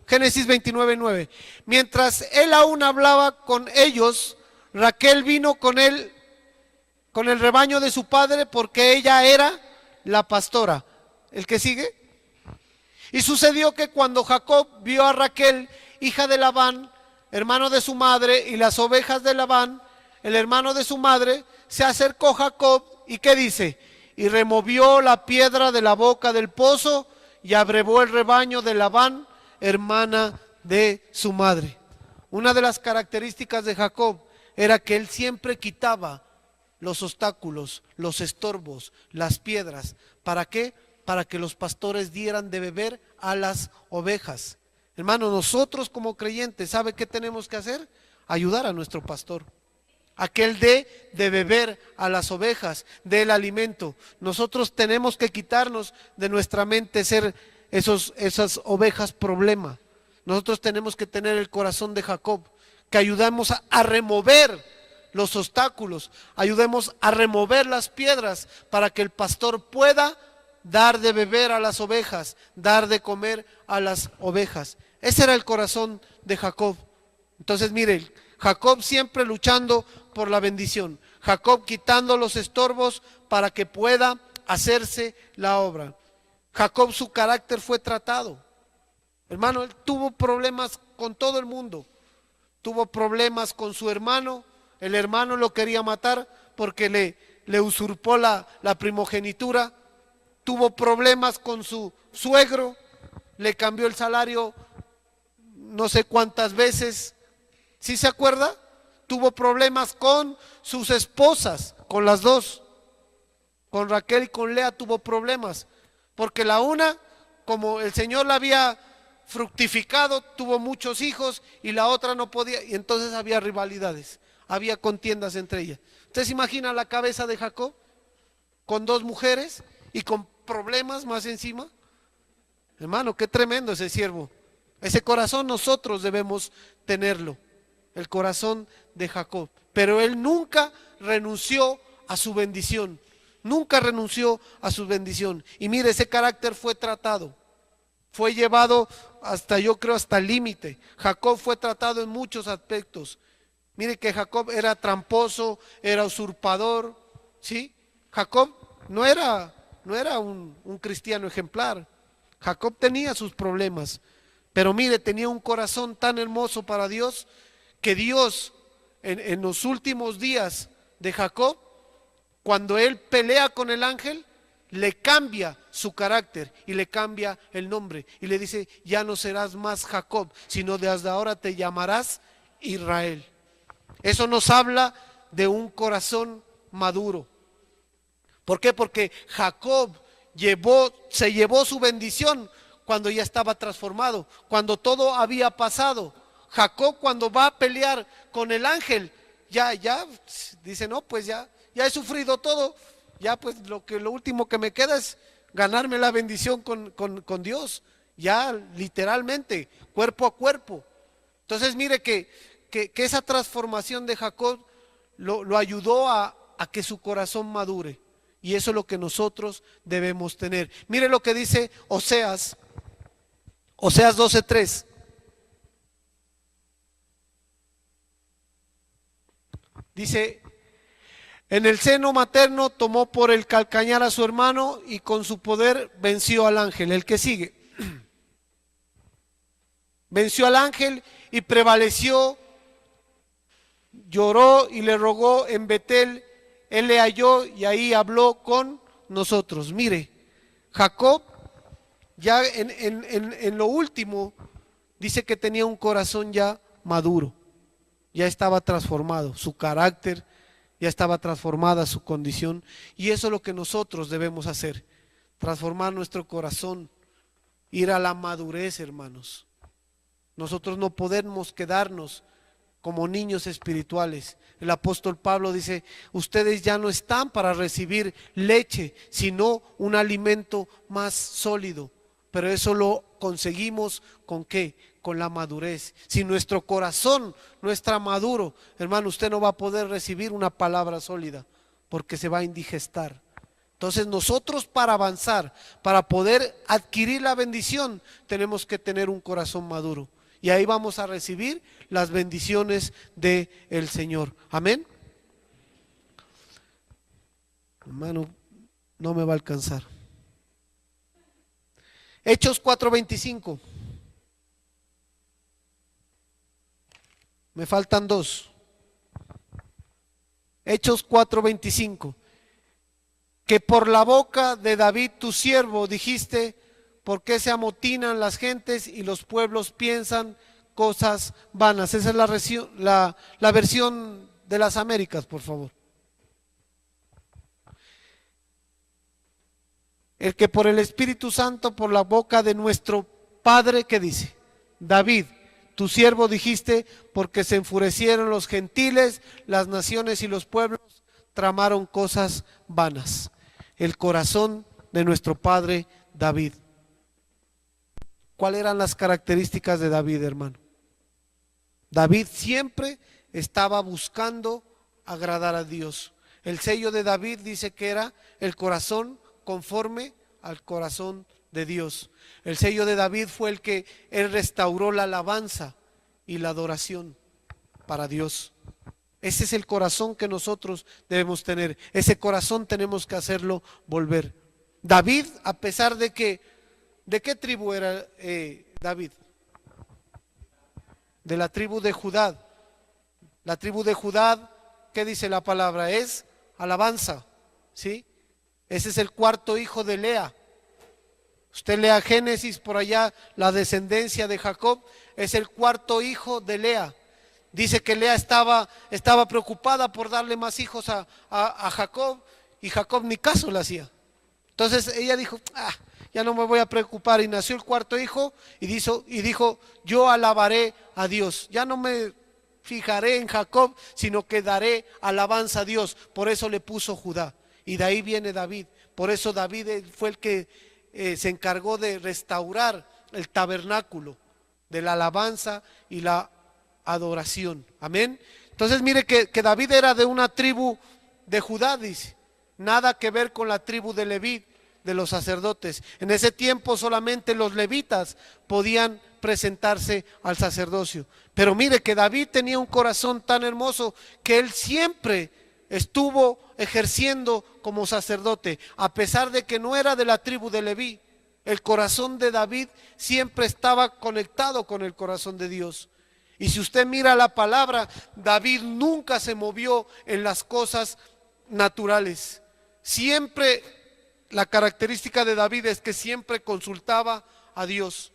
Génesis 29:9. Mientras él aún hablaba con ellos, Raquel vino con él, con el rebaño de su padre, porque ella era la pastora. ¿El que sigue? Y sucedió que cuando Jacob vio a Raquel, hija de Labán, hermano de su madre, y las ovejas de Labán, el hermano de su madre, se acercó Jacob, y ¿qué dice? Y removió la piedra de la boca del pozo, y abrevó el rebaño de Labán, hermana de su madre. Una de las características de Jacob era que él siempre quitaba los obstáculos, los estorbos, las piedras. ¿Para qué? Para que los pastores dieran de beber a las ovejas. Hermano, nosotros como creyentes, ¿sabe qué tenemos que hacer? Ayudar a nuestro pastor, a que él dé de beber a las ovejas, del alimento. Nosotros tenemos que quitarnos de nuestra mente ser esas ovejas problema. Nosotros tenemos que tener el corazón de Jacob, que ayudamos a remover los obstáculos, ayudemos a remover las piedras para que el pastor pueda dar de beber a las ovejas, dar de comer a las ovejas. Ese era el corazón de Jacob. Entonces miren, Jacob siempre luchando por la bendición, Jacob quitando los estorbos para que pueda hacerse la obra. Jacob, su carácter fue tratado. Hermano, él tuvo problemas con todo el mundo. Tuvo problemas con su hermano. El hermano lo quería matar porque le usurpó la primogenitura. Tuvo problemas con su suegro. Le cambió el salario no sé cuántas veces. ¿Sí se acuerda? Tuvo problemas con sus esposas, con las dos. Con Raquel y con Lea tuvo problemas. Porque la una, como el Señor la había fructificado, tuvo muchos hijos, y la otra no podía, y entonces había rivalidades, había contiendas entre ellas. ¿Usted se imagina la cabeza de Jacob con dos mujeres y con problemas más encima? Hermano, qué tremendo ese siervo. Ese corazón nosotros debemos tenerlo, el corazón de Jacob. Pero él nunca renunció a su bendición, nunca renunció a su bendición. Y mire, ese carácter fue tratado, fue llevado hasta, yo creo, hasta el límite. Jacob fue tratado en muchos aspectos. Mire que Jacob era tramposo, era usurpador, ¿sí? Jacob no era un cristiano ejemplar. Jacob tenía sus problemas, pero mire, tenía un corazón tan hermoso para Dios, que Dios en los últimos días de Jacob, cuando él pelea con el ángel, le cambia su carácter y le cambia el nombre y le dice: ya no serás más Jacob, sino desde ahora te llamarás Israel. Eso nos habla de un corazón maduro. ¿Por qué? Porque Jacob se llevó su bendición cuando ya estaba transformado, cuando todo había pasado. Jacob, cuando va a pelear con el ángel, ya dice: no, pues ya he sufrido todo, ya pues lo último que me queda es ganarme la bendición con Dios, ya literalmente, cuerpo a cuerpo. Entonces mire que esa transformación de Jacob lo ayudó a que su corazón madure, y eso es lo que nosotros debemos tener. Mire lo que dice Oseas 12:3. Dice: en el seno materno tomó por el calcañar a su hermano, y con su poder venció al ángel. El que sigue. Venció al ángel y prevaleció, lloró y le rogó en Betel. Él le halló y ahí habló con nosotros. Mire, Jacob ya en lo último dice que tenía un corazón ya maduro, ya estaba transformado, su carácter ya estaba transformada, su condición. Y eso es lo que nosotros debemos hacer, transformar nuestro corazón, ir a la madurez, hermanos. Nosotros no podemos quedarnos como niños espirituales. El apóstol Pablo dice: ustedes ya no están para recibir leche, sino un alimento más sólido. Pero eso lo conseguimos ¿con qué? Con la madurez. Si nuestro corazón no está maduro, hermano, usted no va a poder recibir una palabra sólida, porque se va a indigestar. Entonces nosotros, para avanzar, para poder adquirir la bendición, tenemos que tener un corazón maduro. Y ahí vamos a recibir las bendiciones del Señor. Amén. Hermano, no me va a alcanzar. Hechos 4:25. Me faltan dos. Hechos 4:25. Que por la boca de David tu siervo dijiste: ¿por qué se amotinan las gentes y los pueblos piensan cosas vanas? Esa es la versión de las Américas, por favor. El que por el Espíritu Santo, por la boca de nuestro Padre, ¿qué dice? David, tu siervo dijiste: porque se enfurecieron los gentiles, las naciones y los pueblos tramaron cosas vanas. El corazón de nuestro padre David. ¿Cuáles eran las características de David, hermano? David siempre estaba buscando agradar a Dios. El sello de David dice que era el corazón conforme al corazón de Dios. El sello de David fue el que él restauró la alabanza y la adoración para Dios. Ese es el corazón que nosotros debemos tener. Ese corazón tenemos que hacerlo volver. David, a pesar de que, ¿de qué tribu era David? De la tribu de Judá. La tribu de Judá, ¿qué dice la palabra? Es alabanza, ¿sí? Ese es el cuarto hijo de Lea. Usted lea Génesis, por allá, la descendencia de Jacob, es el cuarto hijo de Lea. Dice que Lea estaba preocupada por darle más hijos a Jacob, y Jacob ni caso le hacía. Entonces ella dijo, ya no me voy a preocupar, y nació el cuarto hijo y dijo, yo alabaré a Dios, ya no me fijaré en Jacob, sino que daré alabanza a Dios. Por eso le puso Judá, y de ahí viene David. Por eso David fue el que se encargó de restaurar el tabernáculo de la alabanza y la adoración. Amén. Entonces mire que David era de una tribu de Judá, dice, nada que ver con la tribu de Leví, de los sacerdotes. En ese tiempo solamente los levitas podían presentarse al sacerdocio. Pero mire que David tenía un corazón tan hermoso que él siempre estuvo ejerciendo como sacerdote, a pesar de que no era de la tribu de Leví. El corazón de David siempre estaba conectado con el corazón de Dios. Y si usted mira la palabra, David nunca se movió en las cosas naturales. Siempre, la característica de David es que siempre consultaba a Dios.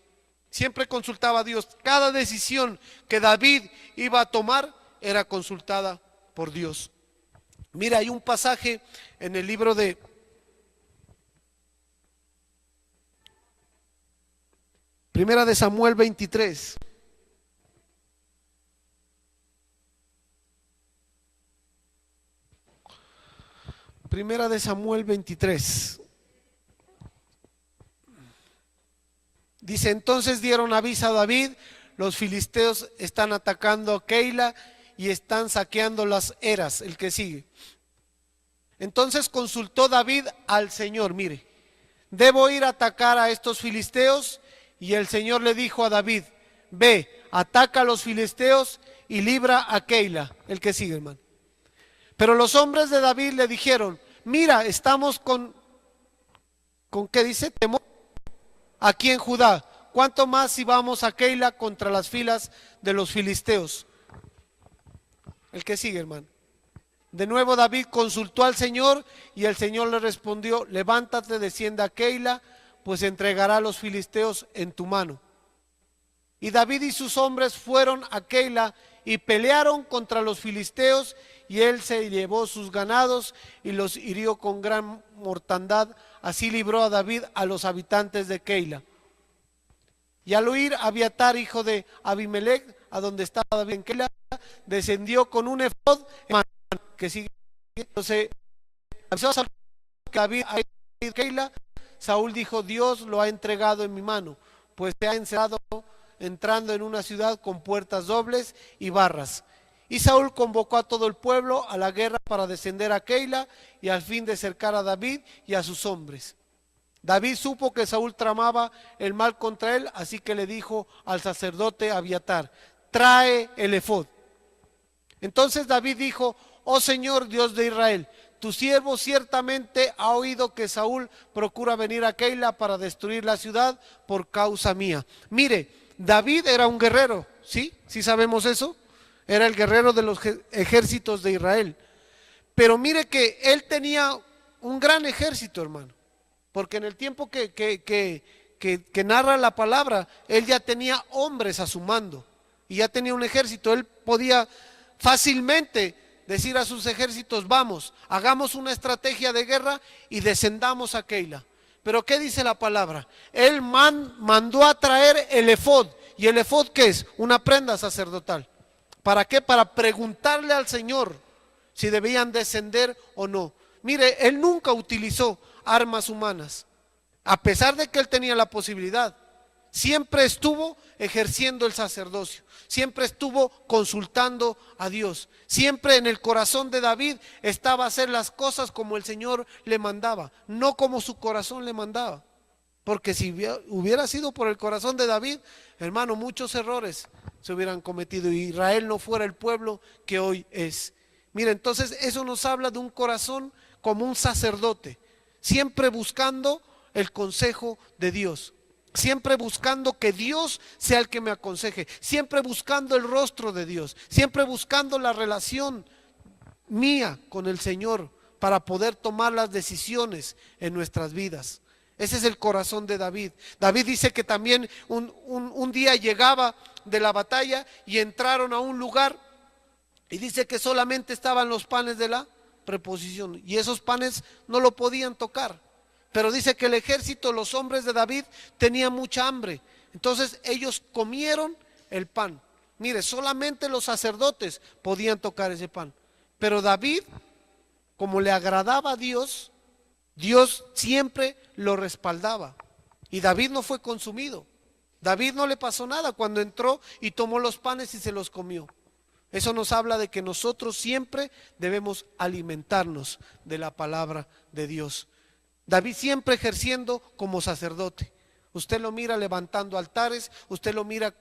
Siempre consultaba a Dios. Cada decisión que David iba a tomar era consultada por Dios. Mira, hay un pasaje en el libro de Primera de Samuel 23. Primera de Samuel 23. Dice, entonces dieron aviso a David, los filisteos están atacando a Keila y están saqueando las eras. El que sigue. Entonces consultó David al Señor, mire, ¿debo ir a atacar a estos filisteos? Y el Señor le dijo a David, ve, ataca a los filisteos y libra a Keila. El que sigue, hermano. Pero los hombres de David le dijeron, mira, estamos ¿con qué dice? Temor aquí en Judá. ¿Cuánto más si vamos a Keila contra las filas de los filisteos? El que sigue, hermano. De nuevo David consultó al Señor y el Señor le respondió, levántate, descienda a Keila, pues entregará a los filisteos en tu mano. Y David y sus hombres fueron a Keila y pelearon contra los filisteos, y él se llevó sus ganados y los hirió con gran mortandad. Así libró a David a los habitantes de Keila. Y al huir Abiatar, hijo de Abimelech, a donde estaba David en Keila, descendió con un efod en mano. Que sigue. Entonces avisó a Saúl que David ha ido a Keila. Saúl dijo, Dios lo ha entregado en mi mano, pues se ha encerrado entrando en una ciudad con puertas dobles y barras. Y Saúl convocó a todo el pueblo a la guerra para descender a Keila y al fin de cercar a David y a sus hombres. David supo que Saúl tramaba el mal contra él, así que le dijo al sacerdote Abiatar, trae el efod. Entonces David dijo, oh Señor Dios de Israel, tu siervo ciertamente ha oído que Saúl procura venir a Keila para destruir la ciudad por causa mía. Mire, David era un guerrero, ¿sí? ¿Sí sabemos eso? Era el guerrero de los ejércitos de Israel. Pero mire que él tenía un gran ejército, hermano. Porque en el tiempo que narra la palabra, él ya tenía hombres a su mando. Y ya tenía un ejército. Él podía fácilmente decir a sus ejércitos, vamos, hagamos una estrategia de guerra y descendamos a Keila. Pero ¿qué dice la palabra? Él mandó a traer el efod. ¿Y el efod qué es? Una prenda sacerdotal. ¿Para qué? Para preguntarle al Señor si debían descender o no. Mire, él nunca utilizó armas humanas, a pesar de que él tenía la posibilidad. siempre estuvo ejerciendo el sacerdocio, siempre estuvo consultando a Dios, siempre en el corazón de David estaba hacer las cosas como el Señor le mandaba, no como su corazón le mandaba. Porque si hubiera sido por el corazón de David, hermano, muchos errores se hubieran cometido y Israel no fuera el pueblo que hoy es. Mira, entonces eso nos habla de un corazón como un sacerdote, siempre buscando el consejo de Dios, siempre buscando que Dios sea el que me aconseje, siempre buscando el rostro de Dios, siempre buscando la relación mía con el Señor para poder tomar las decisiones en nuestras vidas. Ese es el corazón de David. David dice que también un día llegaba de la batalla y entraron a un lugar y dice que solamente estaban los panes de la preposición y esos panes no lo podían tocar. Pero dice que el ejército, los hombres de David tenían mucha hambre. Entonces ellos comieron el pan. Mire, solamente los sacerdotes podían tocar ese pan. Pero David, como le agradaba a Dios, Dios siempre lo respaldaba y David no fue consumido. David no le pasó nada cuando entró y tomó los panes y se los comió. Eso nos habla de que nosotros siempre debemos alimentarnos de la palabra de Dios. David siempre ejerciendo como sacerdote. Usted lo mira levantando altares, usted lo mira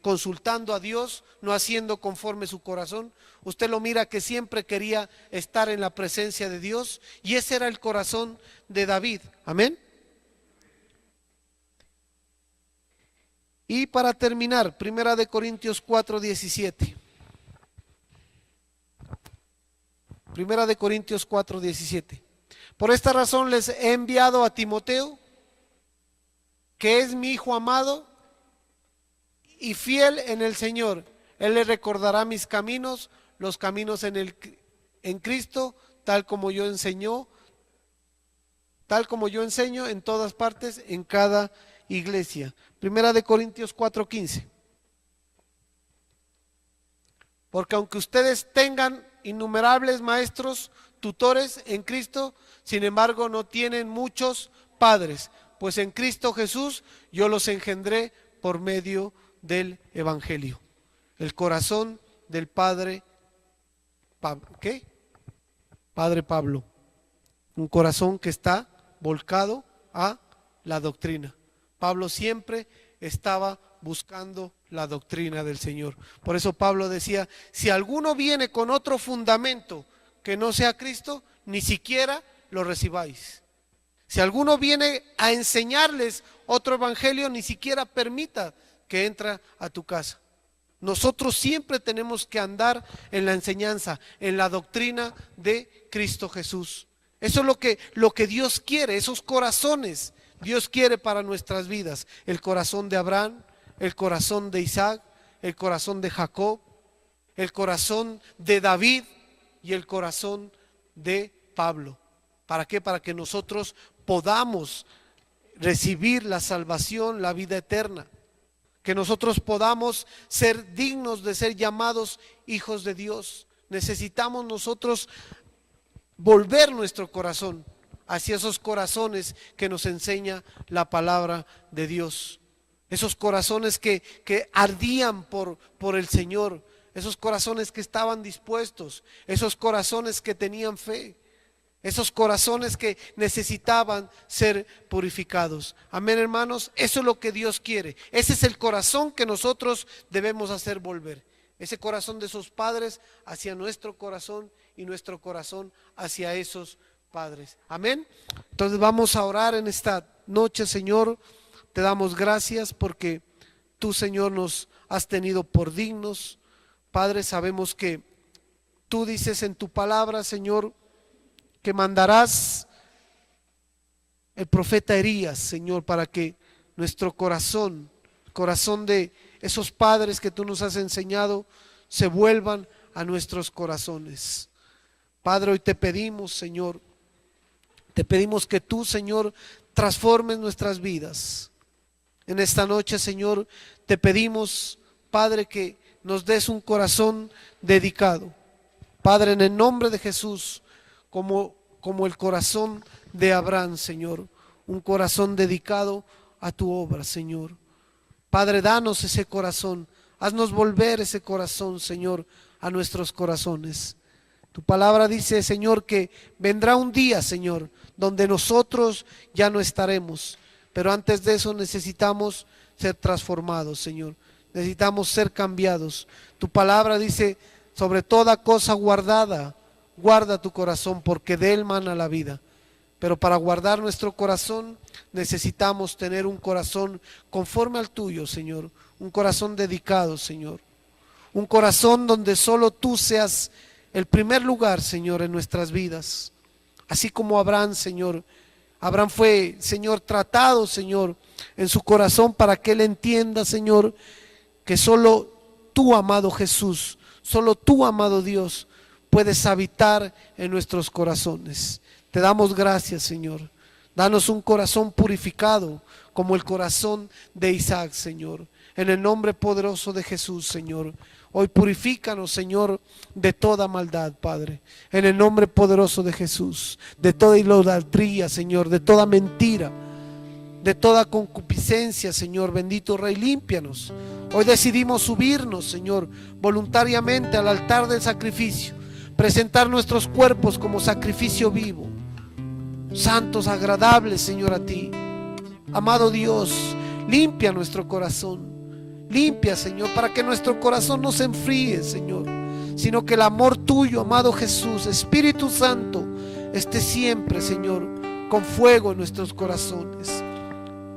consultando a Dios, no haciendo conforme su corazón. Usted lo mira que siempre quería estar en la presencia de Dios y ese era el corazón de David. Amén. Y para terminar, 1 Corintios 4:17. 1 Corintios 4:17. Por esta razón les he enviado a Timoteo, que es mi hijo amado y fiel en el Señor. Él le recordará mis caminos, los caminos en Cristo, tal como yo enseño en todas partes, en cada iglesia. 1 Corintios 4:15. Porque aunque ustedes tengan innumerables maestros, tutores en Cristo, sin embargo no tienen muchos padres, pues en Cristo Jesús yo los engendré por medio del Evangelio. El corazón del Padre Padre Pablo, un corazón que está volcado a la doctrina. Pablo siempre estaba buscando la doctrina del Señor. Por eso Pablo decía, si alguno viene con otro fundamento que no sea Cristo, ni siquiera lo recibáis. Si alguno viene a enseñarles otro evangelio, ni siquiera permita que entre a tu casa. Nosotros siempre tenemos que andar en la enseñanza, en la doctrina de Cristo Jesús. Eso es lo que Dios quiere, esos corazones Dios quiere para nuestras vidas. El corazón de Abraham, el corazón de Isaac, el corazón de Jacob, el corazón de David y el corazón de Pablo. ¿Para qué? Para que nosotros podamos recibir la salvación, la vida eterna. Que nosotros podamos ser dignos de ser llamados hijos de Dios. Necesitamos nosotros volver nuestro corazón hacia esos corazones que nos enseña la palabra de Dios. Esos corazones que ardían por el Señor. Esos corazones que estaban dispuestos. Esos corazones que tenían fe. Esos corazones que necesitaban ser purificados. Amén, hermanos. Eso es lo que Dios quiere. Ese es el corazón que nosotros debemos hacer volver. Ese corazón de esos padres hacia nuestro corazón y nuestro corazón hacia esos padres. Amén. Entonces vamos a orar en esta noche, Señor. Te damos gracias porque tú, Señor, nos has tenido por dignos. Padre, sabemos que tú dices en tu palabra, Señor, que mandarás el profeta Elías, Señor, para que nuestro corazón, el corazón de esos padres que tú nos has enseñado, se vuelvan a nuestros corazones. Padre, hoy te pedimos, Señor, te pedimos que tú, Señor, transformes nuestras vidas. En esta noche, Señor, te pedimos, Padre, que nos des un corazón dedicado. Padre, en el nombre de Jesús, como el corazón de Abraham, Señor, un corazón dedicado a tu obra, Señor. Padre, danos ese corazón, haznos volver ese corazón, Señor, a nuestros corazones. Tu palabra dice, Señor, que vendrá un día, Señor, donde nosotros ya no estaremos, pero antes de eso necesitamos ser transformados, Señor. Necesitamos ser cambiados. Tu palabra dice, sobre toda cosa guardada, guarda tu corazón, porque de él mana la vida. Pero para guardar nuestro corazón necesitamos tener un corazón conforme al tuyo, Señor. Un corazón dedicado, Señor. Un corazón donde solo tú seas el primer lugar, Señor, en nuestras vidas. Así como Abraham, Señor. Abraham fue, Señor, tratado, Señor, en su corazón para que él entienda, Señor, que solo tú, amado Jesús, solo tú, amado Dios, puedes habitar en nuestros corazones. Te damos gracias, Señor. Danos un corazón purificado como el corazón de Isaac, Señor. En el nombre poderoso de Jesús, Señor. Hoy purifícanos, Señor, de toda maldad, Padre. En el nombre poderoso de Jesús. De toda idolatría, Señor. De toda mentira. De toda concupiscencia, Señor. Bendito Rey, límpianos. Hoy decidimos subirnos, Señor, voluntariamente al altar del sacrificio. Presentar nuestros cuerpos como sacrificio vivo. Santos, agradables, Señor, a ti. Amado Dios, limpia nuestro corazón. Limpia, Señor, para que nuestro corazón no se enfríe, Señor, sino que el amor tuyo, amado Jesús, Espíritu Santo, esté siempre, Señor, con fuego en nuestros corazones.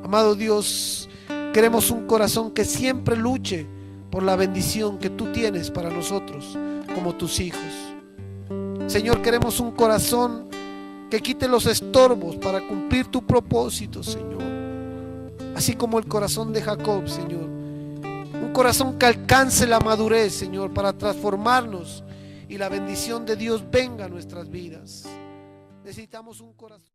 Amado Dios, queremos un corazón que siempre luche por la bendición que tú tienes para nosotros como tus hijos. Señor, queremos un corazón que quite los estorbos para cumplir tu propósito, Señor. Así como el corazón de Jacob, Señor. Un corazón que alcance la madurez, Señor, para transformarnos y la bendición de Dios venga a nuestras vidas. Necesitamos un corazón.